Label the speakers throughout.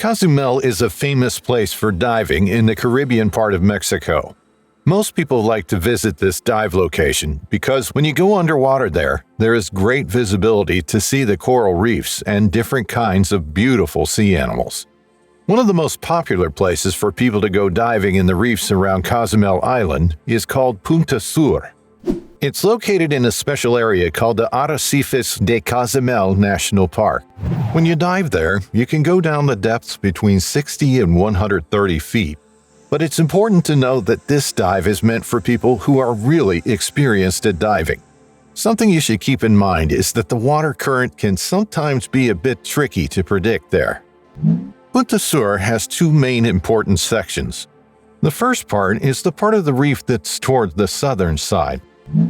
Speaker 1: Cozumel is a famous place for diving in the Caribbean part of Mexico. Most people like to visit this dive location because when you go underwater there is great visibility to see the coral reefs and different kinds of beautiful sea animals. One of the most popular places for people to go diving in the reefs around Cozumel Island is called Punta Sur. It's located in a special area called the Arrecifes de Cozumel National Park. When you dive there, you can go down the depths between 60 and 130 feet. But it's important to know that this dive is meant for people who are really experienced at diving. Something you should keep in mind is that the water current can sometimes be a bit tricky to predict there. Punta Sur has two main important sections. The first part is the part of the reef that's toward the southern side.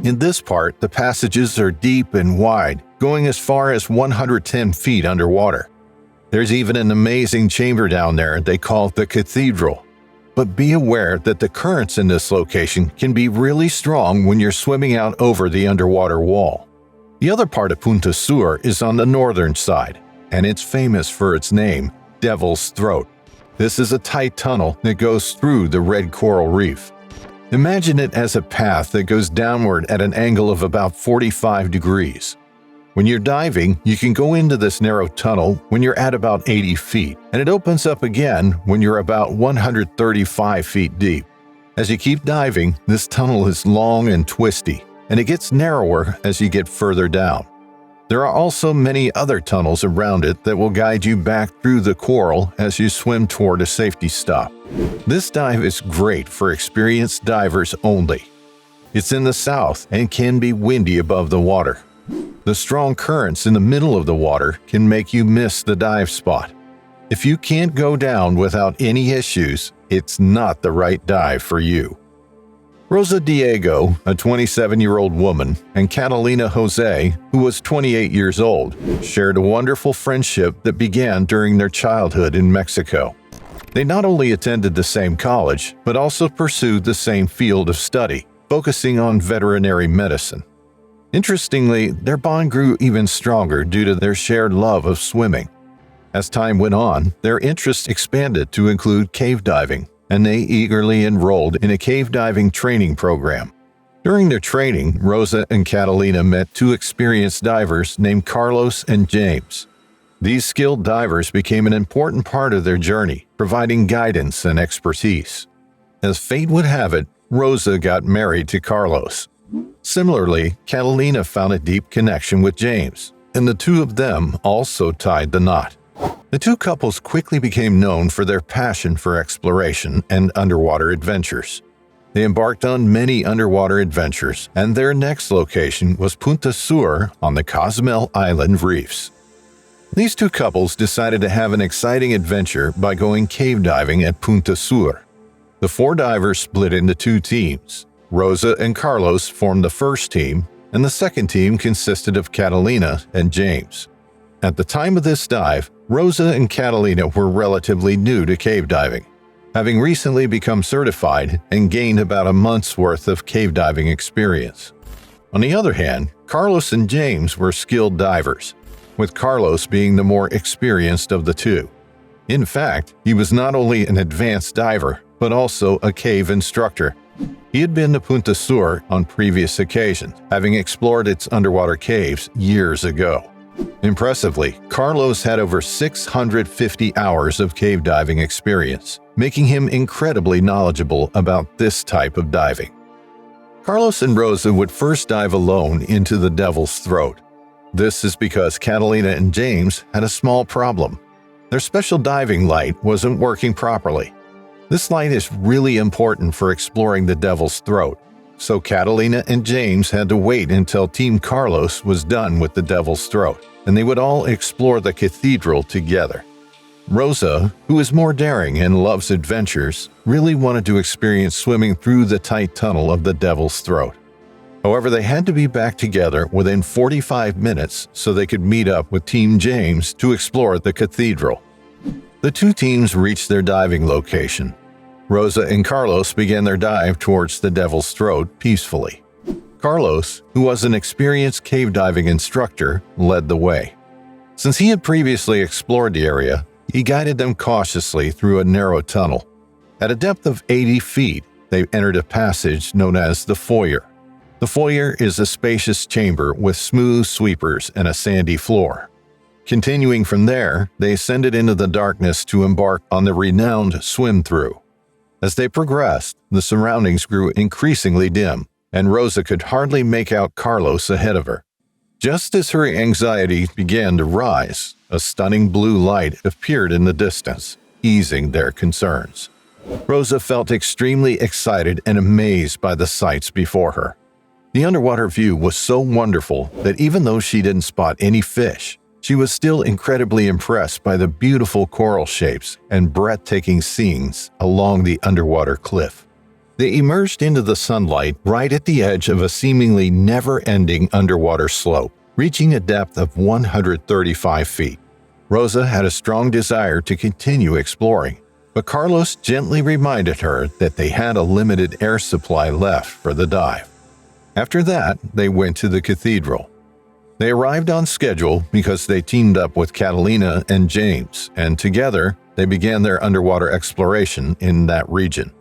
Speaker 1: In this part, the passages are deep and wide, going as far as 110 feet underwater. There's even an amazing chamber down there they call the Cathedral. But be aware that the currents in this location can be really strong when you're swimming out over the underwater wall. The other part of Punta Sur is on the northern side, and it's famous for its name, Devil's Throat. This is a tight tunnel that goes through the red coral reef. Imagine it as a path that goes downward at an angle of about 45 degrees. When you're diving, you can go into this narrow tunnel when you're at about 80 feet, and it opens up again when you're about 135 feet deep. As you keep diving, this tunnel is long and twisty, and it gets narrower as you get further down. There are also many other tunnels around it that will guide you back through the coral as you swim toward a safety stop. This dive is great for experienced divers only. It's in the south and can be windy above the water. The strong currents in the middle of the water can make you miss the dive spot. If you can't go down without any issues, it's not the right dive for you. Rosa Diego, a 27-year-old woman, and Catalina Jose, who was 28 years old, shared a wonderful friendship that began during their childhood in Mexico. They not only attended the same college, but also pursued the same field of study, focusing on veterinary medicine. Interestingly, their bond grew even stronger due to their shared love of swimming. As time went on, their interests expanded to include cave diving, and they eagerly enrolled in a cave diving training program. During their training, Rosa and Catalina met two experienced divers named Carlos and James. These skilled divers became an important part of their journey, providing guidance and expertise. As fate would have it, Rosa got married to Carlos. Similarly, Catalina found a deep connection with James, and the two of them also tied the knot. The two couples quickly became known for their passion for exploration and underwater adventures. They embarked on many underwater adventures, and their next location was Punta Sur on the Cozumel Island reefs. These two couples decided to have an exciting adventure by going cave diving at Punta Sur. The four divers split into two teams. Rosa and Carlos formed the first team, and the second team consisted of Catalina and James. At the time of this dive, Rosa and Catalina were relatively new to cave diving, having recently become certified and gained about a month's worth of cave diving experience. On the other hand, Carlos and James were skilled divers, with Carlos being the more experienced of the two. In fact, he was not only an advanced diver, but also a cave instructor. He had been to Punta Sur on previous occasions, having explored its underwater caves years ago. Impressively, Carlos had over 650 hours of cave diving experience, making him incredibly knowledgeable about this type of diving. Carlos and Rosa would first dive alone into the Devil's Throat. This is because Catalina and James had a small problem. Their special diving light wasn't working properly. This light is really important for exploring the Devil's Throat, so Catalina and James had to wait until Team Carlos was done with the Devil's Throat, and they would all explore the Cathedral together. Rosa, who is more daring and loves adventures, really wanted to experience swimming through the tight tunnel of the Devil's Throat. However, they had to be back together within 45 minutes so they could meet up with Team James to explore the Cathedral. The two teams reached their diving location. Rosa and Carlos began their dive towards the Devil's Throat peacefully. Carlos, who was an experienced cave diving instructor, led the way. Since he had previously explored the area, he guided them cautiously through a narrow tunnel. At a depth of 80 feet, they entered a passage known as the foyer. The foyer is a spacious chamber with smooth sweepers and a sandy floor. Continuing from there, they ascended into the darkness to embark on the renowned swim-through. As they progressed, the surroundings grew increasingly dim, and Rosa could hardly make out Carlos ahead of her. Just as her anxiety began to rise, a stunning blue light appeared in the distance, easing their concerns. Rosa felt extremely excited and amazed by the sights before her. The underwater view was so wonderful that even though she didn't spot any fish, she was still incredibly impressed by the beautiful coral shapes and breathtaking scenes along the underwater cliff. They emerged into the sunlight right at the edge of a seemingly never-ending underwater slope, reaching a depth of 135 feet. Rosa had a strong desire to continue exploring, but Carlos gently reminded her that they had a limited air supply left for the dive. After that, they went to the Cathedral. They arrived on schedule because they teamed up with Catalina and James, and together they began their underwater exploration in that region.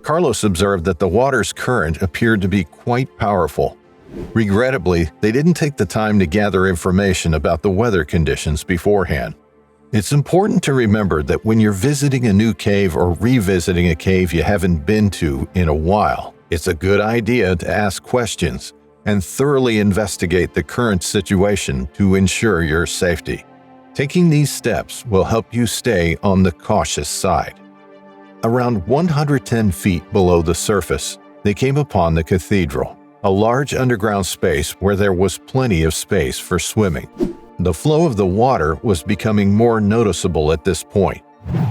Speaker 1: Carlos observed that the water's current appeared to be quite powerful. Regrettably, they didn't take the time to gather information about the weather conditions beforehand. It's important to remember that when you're visiting a new cave or revisiting a cave you haven't been to in a while, it's a good idea to ask questions and thoroughly investigate the current situation to ensure your safety. Taking these steps will help you stay on the cautious side. Around 110 feet below the surface, they came upon the Cathedral, a large underground space where there was plenty of space for swimming. The flow of the water was becoming more noticeable at this point.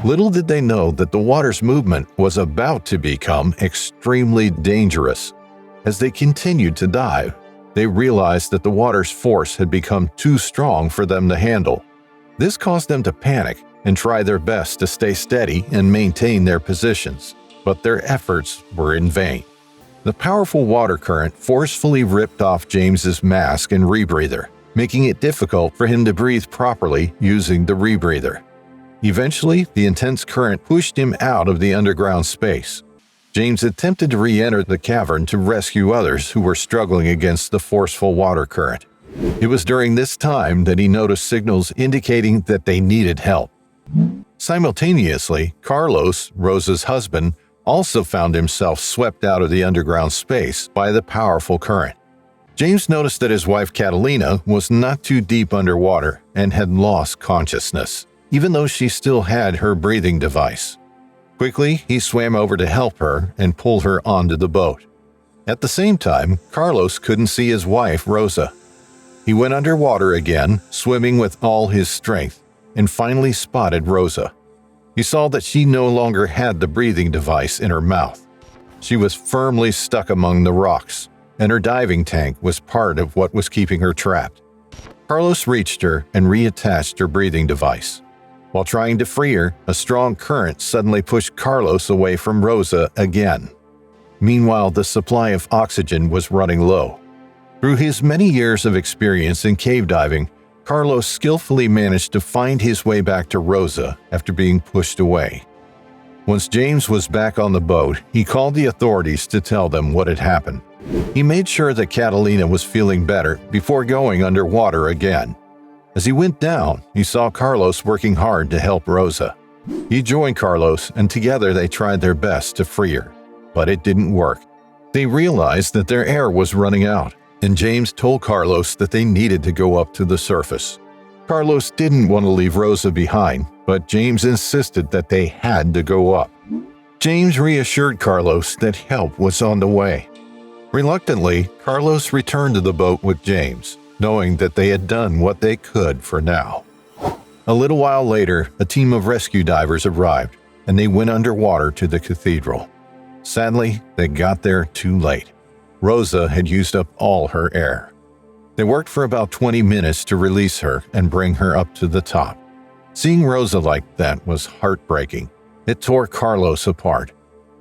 Speaker 1: Little did they know that the water's movement was about to become extremely dangerous. As they continued to dive, they realized that the water's force had become too strong for them to handle. This caused them to panic and try their best to stay steady and maintain their positions, but their efforts were in vain. The powerful water current forcefully ripped off James's mask and rebreather, making it difficult for him to breathe properly using the rebreather. Eventually, the intense current pushed him out of the underground space. James attempted to re-enter the cavern to rescue others who were struggling against the forceful water current. It was during this time that he noticed signals indicating that they needed help. Simultaneously, Carlos, Rosa's husband, also found himself swept out of the underground space by the powerful current. James noticed that his wife Catalina was not too deep underwater and had lost consciousness, even though she still had her breathing device. Quickly, he swam over to help her and pull her onto the boat. At the same time, Carlos couldn't see his wife, Rosa. He went underwater again, swimming with all his strength, and finally spotted Rosa. He saw that she no longer had the breathing device in her mouth. She was firmly stuck among the rocks, and her diving tank was part of what was keeping her trapped. Carlos reached her and reattached her breathing device. While trying to free her, a strong current suddenly pushed Carlos away from Rosa again. Meanwhile, the supply of oxygen was running low. Through his many years of experience in cave diving, Carlos skillfully managed to find his way back to Rosa after being pushed away. Once James was back on the boat, he called the authorities to tell them what had happened. He made sure that Catalina was feeling better before going underwater again. As he went down, he saw Carlos working hard to help Rosa. He joined Carlos, and together they tried their best to free her. But it didn't work. They realized that their air was running out, and James told Carlos that they needed to go up to the surface. Carlos didn't want to leave Rosa behind, but James insisted that they had to go up. James reassured Carlos that help was on the way. Reluctantly, Carlos returned to the boat with James, knowing that they had done what they could for now. A little while later, a team of rescue divers arrived, and they went underwater to the cathedral. Sadly, they got there too late. Rosa had used up all her air. They worked for about 20 minutes to release her and bring her up to the top. Seeing Rosa like that was heartbreaking. It tore Carlos apart.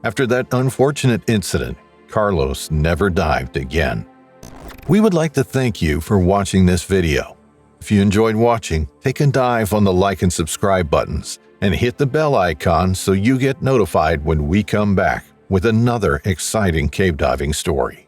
Speaker 1: After that unfortunate incident, Carlos never dived again. We would like to thank you for watching this video. If you enjoyed watching, take a dive on the like and subscribe buttons and hit the bell icon so you get notified when we come back with another exciting cave diving story.